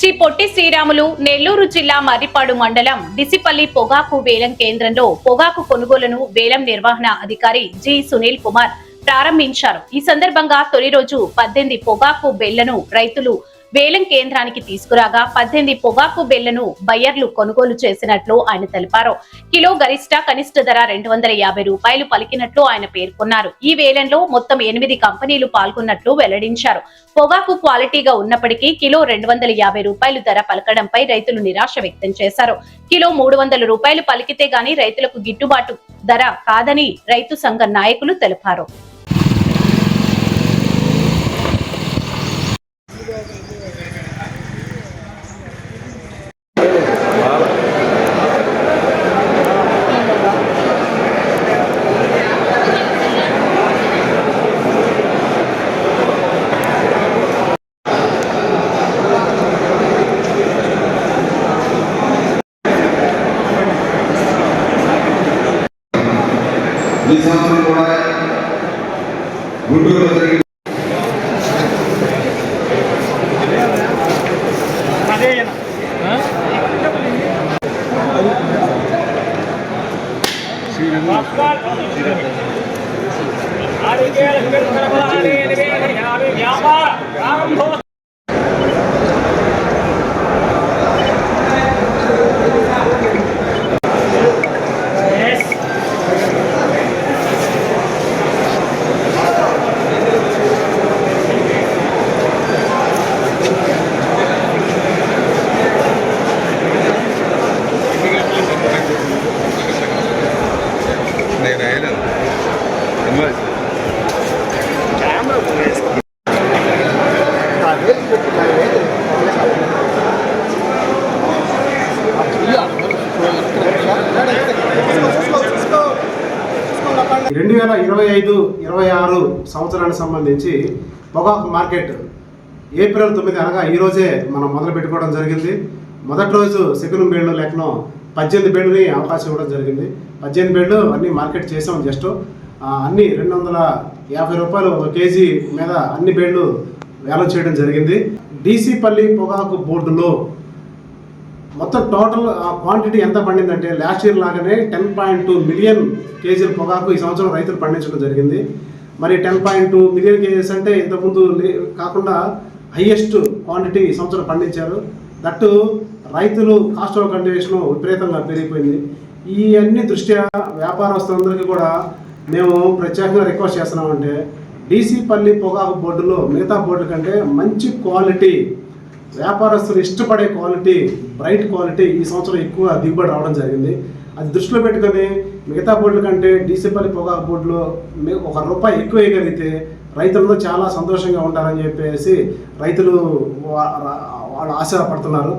శ్రీ పొట్టి శ్రీరాములు నెల్లూరు జిల్లా మర్రిపాడు మండలం డిసిపల్లి పొగాకు వేలం కేంద్రంలో పొగాకు కొనుగోలును వేలం నిర్వహణ అధికారి జి సునీల్ కుమార్ ప్రారంభించారు. ఈ సందర్భంగా తొలి రోజు 18 పొగాకు బెల్లను రైతులు వేలం కేంద్రానికి తీసుకురాగా 18 పొగాకు బెల్లను బయ్యర్లు కొనుగోలు చేసినట్లు ఆయన తెలిపారు. కిలో గరిష్ట కనిష్ట ధర 250 రూపాయలు పలికినట్లు ఆయన పేర్కొన్నారు. ఈ వేలంలో మొత్తం 8 కంపెనీలు పాల్గొన్నట్లు వెల్లడించారు. పొగాకు క్వాలిటీగా ఉన్నప్పటికీ కిలో 250 రూపాయలు ధర పలకడంపై రైతులు నిరాశ వ్యక్తం చేశారు. కిలో 300 రూపాయలు పలికితే గాని రైతులకు గిట్టుబాటు ధర కాదని రైతు సంఘ నాయకులు తెలిపారు. ఈ సంవత్సరం కూడా గుంటూరులో జరిగిన రెండు 2025-26 సంవత్సరానికి సంబంధించి పొగాకు మార్కెట్ ఏప్రిల్ 9 అనగా ఈ రోజే మనం మొదలు పెట్టుకోవడం జరిగింది. మొదటి రోజు సెకండ్ బేళ్లు లెక్కను 18 బేళ్ళని అవకాశం ఇవ్వడం జరిగింది. 18 బేళ్లు అన్ని మార్కెట్ చేసాం. జస్ట్ అన్ని 250 రూపాయలు ఒక కేజీ మీద అన్ని బేళ్లు వేలం చేయడం జరిగింది. డిసిపల్లి పొగాకు బోర్డులో మొత్తం టోటల్ క్వాంటిటీ ఎంత పండిందంటే లాస్ట్ ఇయర్ లాగానే 10.2 మిలియన్ కేజీల పొగాకు ఈ సంవత్సరం రైతులు పండించడం జరిగింది. మరి 10.2 మిలియన్ కేజీస్ అంటే ఇంతకుముందు కాకుండా హైయెస్ట్ క్వాంటిటీ ఈ సంవత్సరం పండించారు. దట్టు రైతులు కాస్ట్ ఆఫ్ కండిషన్ విపరీతంగా పెరిగిపోయింది. ఈ అన్ని దృష్ట్యా వ్యాపారస్తులందరికీ కూడా మేము ప్రత్యేకంగా రిక్వెస్ట్ చేస్తున్నామంటే డిసిపల్లి పొగాకు బోర్డులో మిగతా బోర్డుల కంటే మంచి క్వాలిటీ, వ్యాపారస్తులు ఇష్టపడే క్వాలిటీ, బ్రైట్ క్వాలిటీ ఈ సంవత్సరం ఎక్కువ దిగుబడి రావడం జరిగింది. అది దృష్టిలో పెట్టుకొని మిగతా బోర్డుల కంటే డిసిపల్లి పొగాకు బోర్డులో ₹1 ఎక్కువ వేయగలిగితే రైతులందరూ చాలా సంతోషంగా ఉంటారని చెప్పేసి రైతులు వాళ్ళు ఆశపడుతున్నారు.